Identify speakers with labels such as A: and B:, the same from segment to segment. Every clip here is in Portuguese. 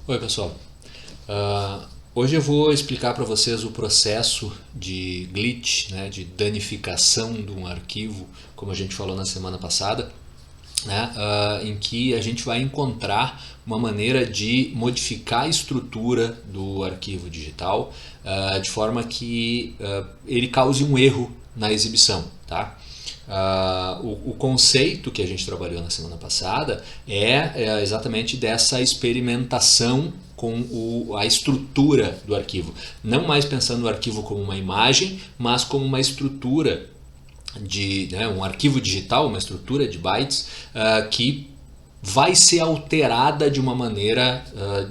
A: Oi pessoal, hoje eu vou explicar para vocês o processo de glitch, né, de danificação de um arquivo, como a gente falou na semana passada, né, em que a gente vai encontrar uma maneira de modificar a estrutura do arquivo digital de forma que ele cause um erro na exibição, tá? O conceito que a gente trabalhou na semana passada é exatamente dessa experimentação com a estrutura do arquivo. Não mais pensando no arquivo como uma imagem, mas como uma estrutura um arquivo digital, uma estrutura de bytes que vai ser alterada de uma maneira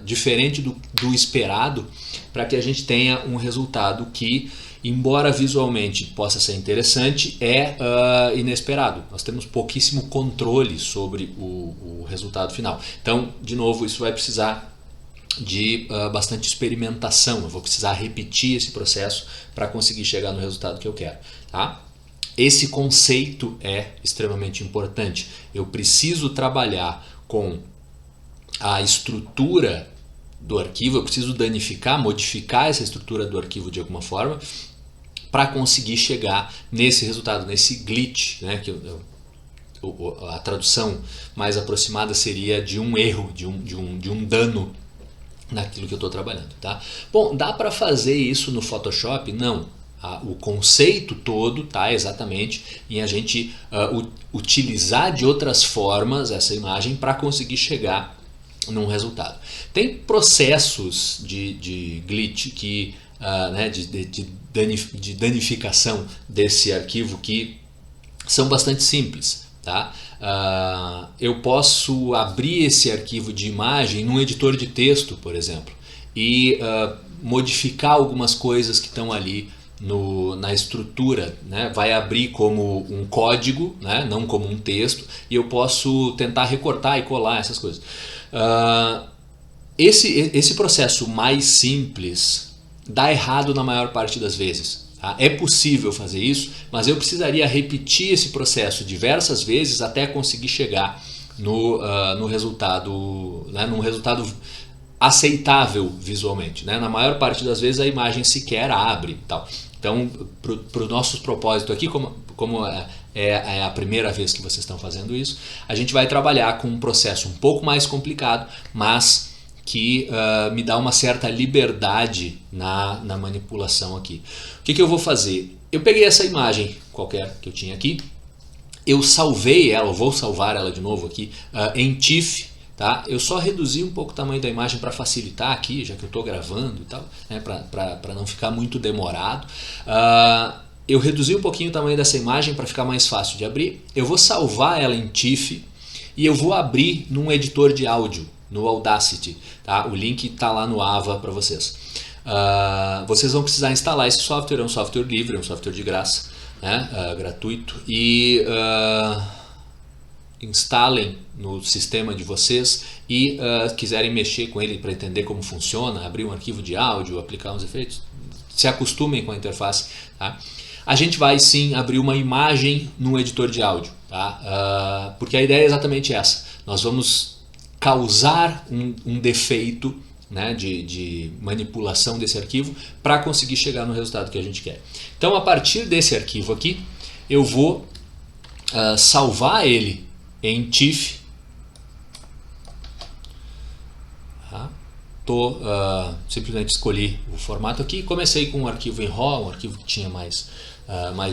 A: diferente do esperado para que a gente tenha um resultado que, embora visualmente possa ser interessante, é inesperado. Nós temos pouquíssimo controle sobre o resultado final. Então, de novo, isso vai precisar de bastante experimentação. Eu vou precisar repetir esse processo para conseguir chegar no resultado que eu quero. Tá? Esse conceito é extremamente importante. Eu preciso trabalhar com a estrutura do arquivo, eu preciso danificar, modificar essa estrutura do arquivo de alguma forma para conseguir chegar nesse resultado, nesse glitch, né, que a tradução mais aproximada seria de um erro, de um dano naquilo que eu estou trabalhando. Tá? Bom, dá para fazer isso no Photoshop? Não. O conceito todo está exatamente em a gente utilizar de outras formas essa imagem para conseguir chegar num resultado. Tem processos de glitch, de danificação desse arquivo que são bastante simples. Tá? Eu posso abrir esse arquivo de imagem num editor de texto, por exemplo, e modificar algumas coisas que estão ali na estrutura, né? Vai abrir como um código, né? Não como um texto, e eu posso tentar recortar e colar essas coisas. Esse processo mais simples dá errado na maior parte das vezes. Tá? É possível fazer isso, mas eu precisaria repetir esse processo diversas vezes até conseguir chegar no resultado, né? Num resultado aceitável visualmente, né? Na maior parte das vezes a imagem sequer abre e tal. Então, para o nosso propósito aqui, como é a primeira vez que vocês estão fazendo isso, a gente vai trabalhar com um processo um pouco mais complicado, mas que me dá uma certa liberdade na manipulação aqui. O que eu vou fazer? Eu peguei essa imagem qualquer que eu tinha aqui, eu salvei ela, eu vou salvar ela de novo aqui em TIFF. Tá? Eu só reduzi um pouco o tamanho da imagem para facilitar aqui, já que eu estou gravando e tal, né? Para não ficar muito demorado. Eu reduzi um pouquinho o tamanho dessa imagem para ficar mais fácil de abrir. Eu vou salvar ela em TIFF e eu vou abrir num editor de áudio, no Audacity. Tá? O link está lá no AVA para vocês. Vocês vão precisar instalar esse software, é um software livre, é um software de graça, né? Gratuito. E instalem no sistema de vocês e quiserem mexer com ele para entender como funciona, abrir um arquivo de áudio, aplicar uns efeitos, se acostumem com a interface. Tá? A gente vai sim abrir uma imagem no editor de áudio, tá? Porque a ideia é exatamente essa. Nós vamos causar um defeito, né, de manipulação desse arquivo para conseguir chegar no resultado que a gente quer. Então, a partir desse arquivo aqui, eu vou salvar ele em TIFF. Simplesmente escolhi o formato aqui, comecei com um arquivo em RAW, um arquivo que tinha mais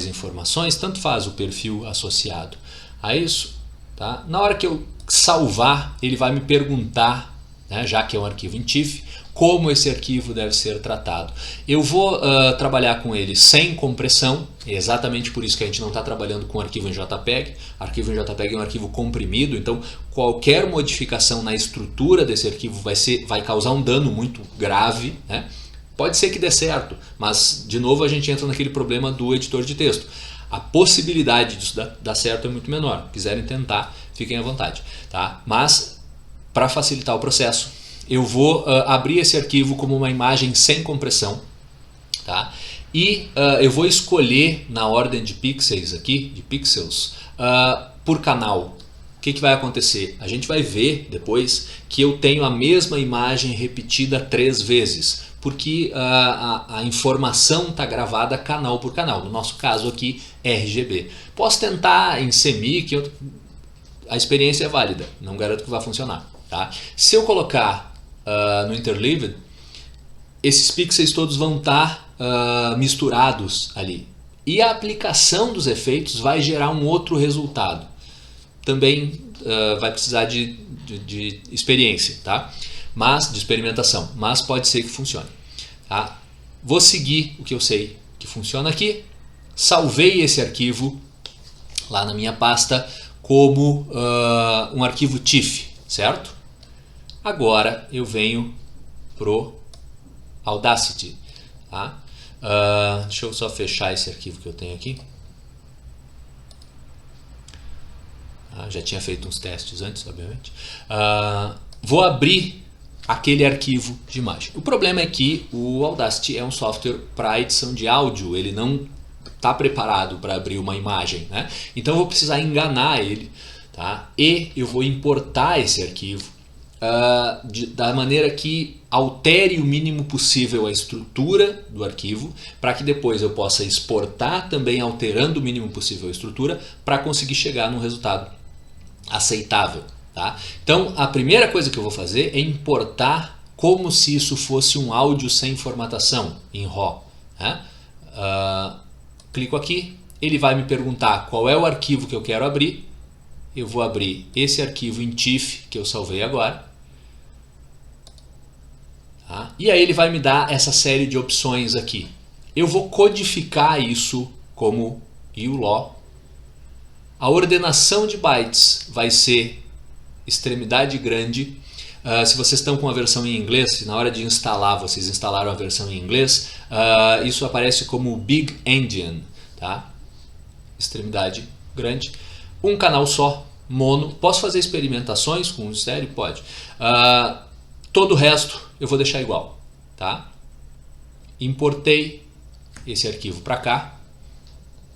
A: informações, tanto faz o perfil associado a isso. Tá? Na hora que eu salvar, ele vai me perguntar, né, já que é um arquivo em TIFF, como esse arquivo deve ser tratado. Eu vou trabalhar com ele sem compressão, é exatamente por isso que a gente não está trabalhando com arquivo em JPEG. Arquivo em JPEG é um arquivo comprimido, então qualquer modificação na estrutura desse arquivo vai causar um dano muito grave, né? Pode ser que dê certo, mas de novo a gente entra naquele problema do editor de texto. A possibilidade disso dar certo é muito menor. Se quiserem tentar, fiquem à vontade. Tá? Mas, para facilitar o processo, eu vou abrir esse arquivo como uma imagem sem compressão, tá? E eu vou escolher na ordem de pixels aqui, por canal. que vai acontecer? A gente vai ver depois que eu tenho a mesma imagem repetida 3 vezes, porque a informação está gravada canal por canal, no nosso caso aqui RGB. Posso tentar em semi, a experiência é válida, não garanto que vai funcionar. Tá? Se eu colocar no interleaved, esses pixels todos vão estar misturados ali. E a aplicação dos efeitos vai gerar um outro resultado. Também vai precisar de experiência, tá? De experimentação, mas pode ser que funcione. Tá? Vou seguir o que eu sei que funciona aqui. Salvei esse arquivo lá na minha pasta como um arquivo TIFF, certo? Agora eu venho pro Audacity. Tá? Deixa eu só fechar esse arquivo que eu tenho aqui. Já tinha feito uns testes antes, obviamente. Vou abrir aquele arquivo de imagem. O problema é que o Audacity é um software para edição de áudio, ele não está preparado para abrir uma imagem, né? Então eu vou precisar enganar ele, tá? E eu vou importar esse arquivo da maneira que altere o mínimo possível a estrutura do arquivo, para que depois eu possa exportar também alterando o mínimo possível a estrutura, para conseguir chegar num resultado aceitável. Tá? Então a primeira coisa que eu vou fazer é importar como se isso fosse um áudio sem formatação, em RAW. Né? Clico aqui, ele vai me perguntar qual é o arquivo que eu quero abrir. Eu vou abrir esse arquivo em TIFF que eu salvei agora. Tá? E aí ele vai me dar essa série de opções aqui. Eu vou codificar isso como ULAW. A ordenação de bytes vai ser extremidade grande. Se vocês estão com a versão em inglês, se na hora de instalar vocês instalaram a versão em inglês, isso aparece como Big Endian. Tá? Extremidade grande. Um canal só, mono. Posso fazer experimentações com estéreo? Pode. Todo o resto eu vou deixar igual. Tá? Importei esse arquivo para cá.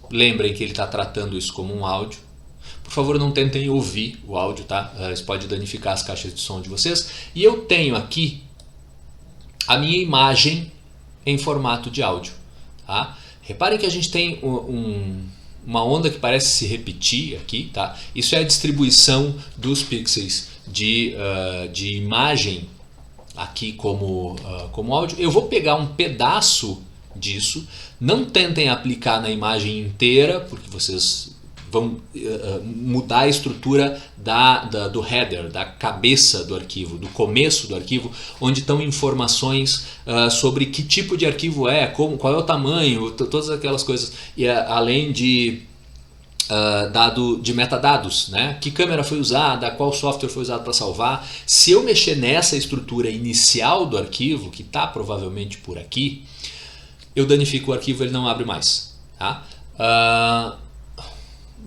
A: Lembrem que ele está tratando isso como um áudio. Por favor, não tentem ouvir o áudio, tá? Isso pode danificar as caixas de som de vocês. E eu tenho aqui a minha imagem em formato de áudio. Tá? Reparem que a gente tem uma onda que parece se repetir aqui. Tá? Isso é a distribuição dos pixels de imagem aqui como áudio. Eu vou pegar um pedaço disso. Não tentem aplicar na imagem inteira, porque vocês vão mudar a estrutura do header, da cabeça do arquivo, do começo do arquivo, onde estão informações sobre que tipo de arquivo é, qual é o tamanho, todas aquelas coisas, e além de metadados, né? Que câmera foi usada, qual software foi usado para salvar. Se eu mexer nessa estrutura inicial do arquivo, que está provavelmente por aqui, eu danifico o arquivo, ele não abre mais. Tá?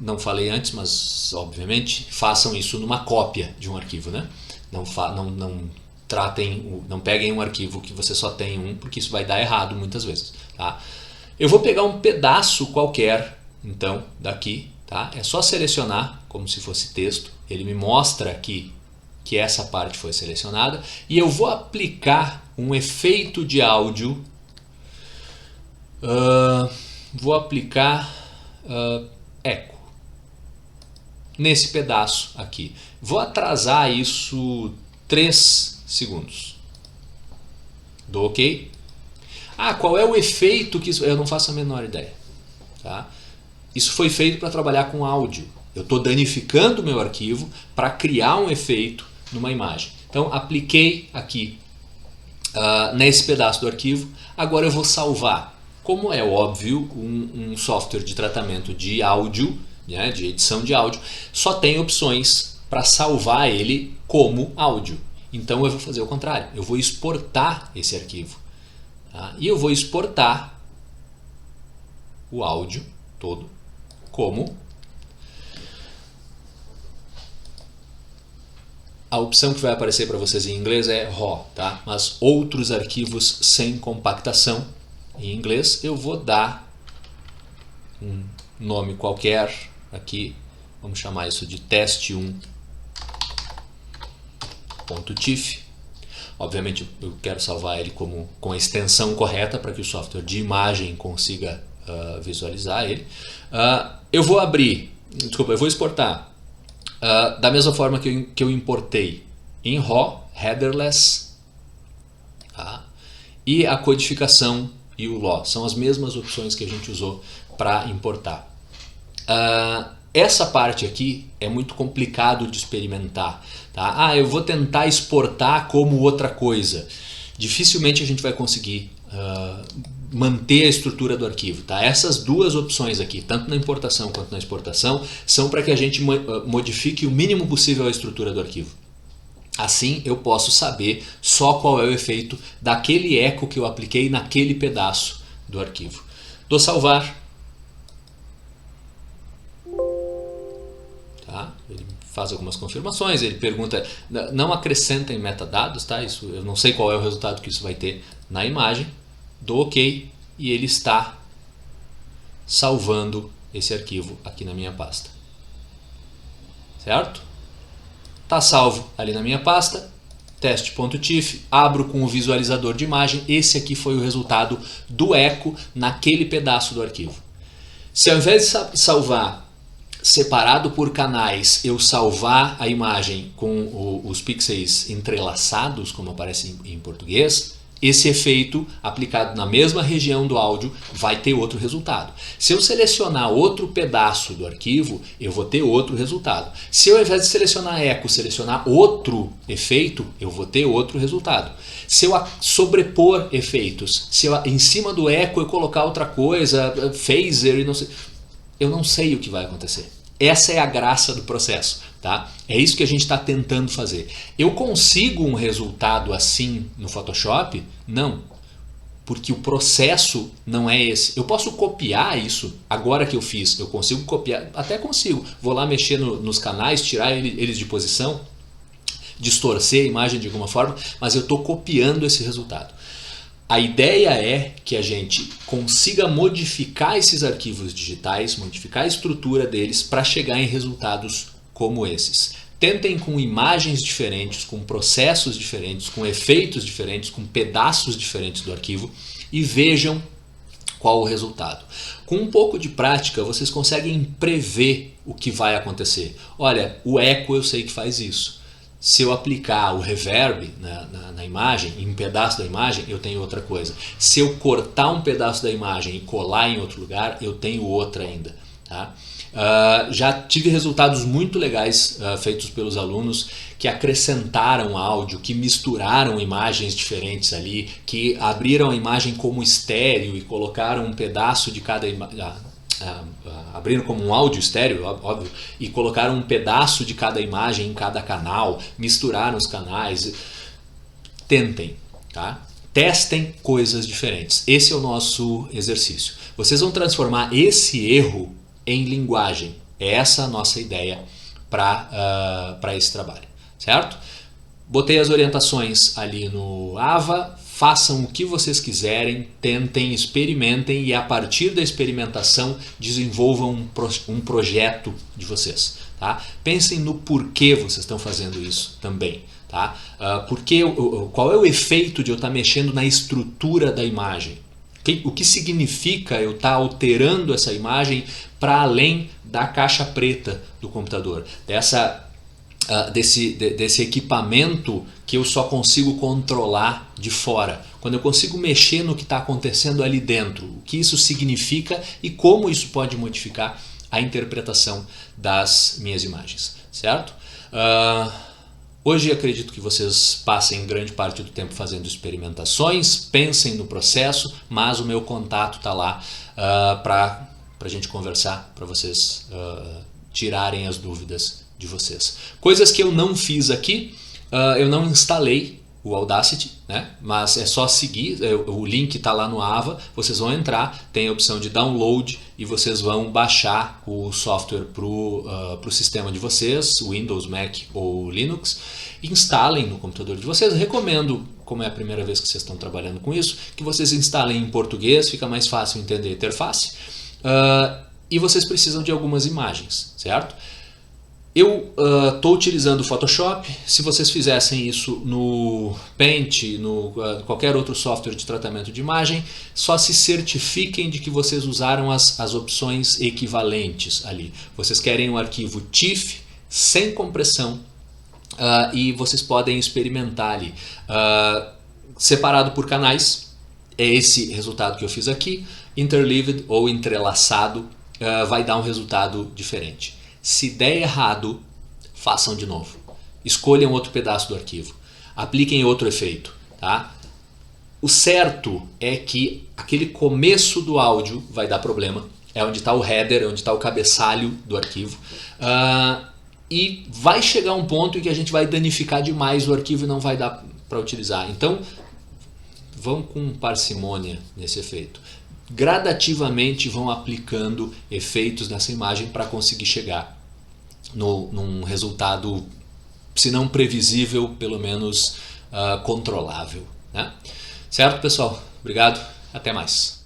A: Não falei antes, mas obviamente façam isso numa cópia de um arquivo. Né? Não peguem um arquivo que você só tem um, porque isso vai dar errado muitas vezes. Tá? Eu vou pegar um pedaço qualquer, então, daqui. Tá? É só selecionar como se fosse texto. Ele me mostra aqui que essa parte foi selecionada. E eu vou aplicar um efeito de áudio. Vou aplicar eco nesse pedaço aqui. Vou atrasar isso 3 segundos. Dou OK. Qual é o efeito que isso... Eu não faço a menor ideia. Tá? Isso foi feito para trabalhar com áudio. Eu estou danificando o meu arquivo para criar um efeito numa imagem. Então apliquei aqui nesse pedaço do arquivo. Agora eu vou salvar. Como é óbvio, um software de tratamento de áudio, né, de edição de áudio, só tem opções para salvar ele como áudio. Então eu vou fazer o contrário. Eu vou exportar esse arquivo. Tá? E eu vou exportar o áudio todo como... A opção que vai aparecer para vocês em inglês é RAW, tá? Mas outros arquivos sem compactação em inglês, eu vou dar um nome qualquer aqui, Vamos chamar isso de teste1.tif. Obviamente eu quero salvar ele com a extensão correta para que o software de imagem consiga visualizar ele. Eu vou exportar da mesma forma que eu importei em RAW, headerless, tá? E a codificação e o LAW são as mesmas opções que a gente usou para importar. Essa parte aqui é muito complicado de experimentar, tá? Eu vou tentar exportar como outra coisa. Dificilmente a gente vai conseguir manter a estrutura do arquivo, tá? Essas duas opções aqui, tanto na importação quanto na exportação, são para que a gente modifique o mínimo possível a estrutura do arquivo. Assim eu posso saber só qual é o efeito daquele eco que eu apliquei naquele pedaço do arquivo. Dou salvar. Tá? Ele faz algumas confirmações, ele pergunta, não acrescenta em metadados, tá? Isso, eu não sei qual é o resultado que isso vai ter na imagem. Dou OK e ele está salvando esse arquivo aqui na minha pasta. Certo? Está salvo ali na minha pasta, teste.tif, abro com o visualizador de imagem, esse aqui foi o resultado do eco naquele pedaço do arquivo. Se ao invés de salvar separado por canais, eu salvar a imagem com os pixels entrelaçados, como aparece em português, esse efeito aplicado na mesma região do áudio vai ter outro resultado. Se eu selecionar outro pedaço do arquivo, eu vou ter outro resultado. Se eu, ao invés de selecionar eco, selecionar outro efeito, eu vou ter outro resultado. Se eu sobrepor efeitos, se eu, em cima do eco eu colocar outra coisa, phaser e não sei, eu não sei o que vai acontecer. Essa é a graça do processo, tá? É isso que a gente está tentando fazer. Eu consigo um resultado assim no Photoshop? Não, porque o processo não é esse. Eu posso copiar isso, agora que eu fiz, eu consigo copiar, até consigo. Vou lá mexer nos canais, tirar eles de posição, distorcer a imagem de alguma forma, mas eu estou copiando esse resultado. A ideia é que a gente consiga modificar esses arquivos digitais, modificar a estrutura deles para chegar em resultados como esses. Tentem com imagens diferentes, com processos diferentes, com efeitos diferentes, com pedaços diferentes do arquivo e vejam qual o resultado. Com um pouco de prática, vocês conseguem prever o que vai acontecer. Olha, o eco eu sei que faz isso. Se eu aplicar o reverb na imagem, em um pedaço da imagem, eu tenho outra coisa. Se eu cortar um pedaço da imagem e colar em outro lugar, eu tenho outra ainda. Tá? Já tive resultados muito legais feitos pelos alunos que acrescentaram áudio, que misturaram imagens diferentes ali, que abriram a imagem como estéreo e colocaram um pedaço de cada imagem. Abriram como um áudio estéreo, óbvio, e colocaram um pedaço de cada imagem em cada canal, misturaram os canais. Tentem, tá? Testem coisas diferentes. Esse é o nosso exercício. Vocês vão transformar esse erro em linguagem. É essa a nossa ideia para esse trabalho, certo? Botei as orientações ali no AVA. Façam o que vocês quiserem, tentem, experimentem e a partir da experimentação desenvolvam um projeto de vocês. Tá? Pensem no porquê vocês estão fazendo isso também. Tá? Qual é o efeito de eu estar mexendo na estrutura da imagem? O que significa eu estar alterando essa imagem para além da caixa preta do computador? Desse equipamento que eu só consigo controlar de fora. Quando eu consigo mexer no que está acontecendo ali dentro, o que isso significa e como isso pode modificar a interpretação das minhas imagens, certo? Hoje acredito que vocês passem grande parte do tempo fazendo experimentações, pensem no processo, mas o meu contato está lá para a gente conversar, para vocês tirarem as dúvidas de vocês. Coisas que eu não fiz aqui, eu não instalei o Audacity, né? Mas é só seguir, o link está lá no AVA, vocês vão entrar, tem a opção de download e vocês vão baixar o software para o sistema de vocês, Windows, Mac ou Linux, instalem no computador de vocês. Recomendo, como é a primeira vez que vocês estão trabalhando com isso, que vocês instalem em português, fica mais fácil entender a interface, e vocês precisam de algumas imagens, certo? Eu estou utilizando o Photoshop. Se vocês fizessem isso no Paint, no qualquer outro software de tratamento de imagem, só se certifiquem de que vocês usaram as opções equivalentes ali. Vocês querem um arquivo TIFF sem compressão e vocês podem experimentar ali. Separado por canais, é esse resultado que eu fiz aqui. Interleaved ou entrelaçado vai dar um resultado diferente. Se der errado, façam de novo. Escolham outro pedaço do arquivo. Apliquem outro efeito. Tá? O certo é que aquele começo do áudio vai dar problema. É onde está o header, é onde está o cabeçalho do arquivo. E vai chegar um ponto em que a gente vai danificar demais o arquivo e não vai dar para utilizar. Então, vão com parcimônia nesse efeito. Gradativamente vão aplicando efeitos nessa imagem para conseguir chegar num resultado, se não previsível, pelo menos controlável. Né? Certo, pessoal? Obrigado. Até mais.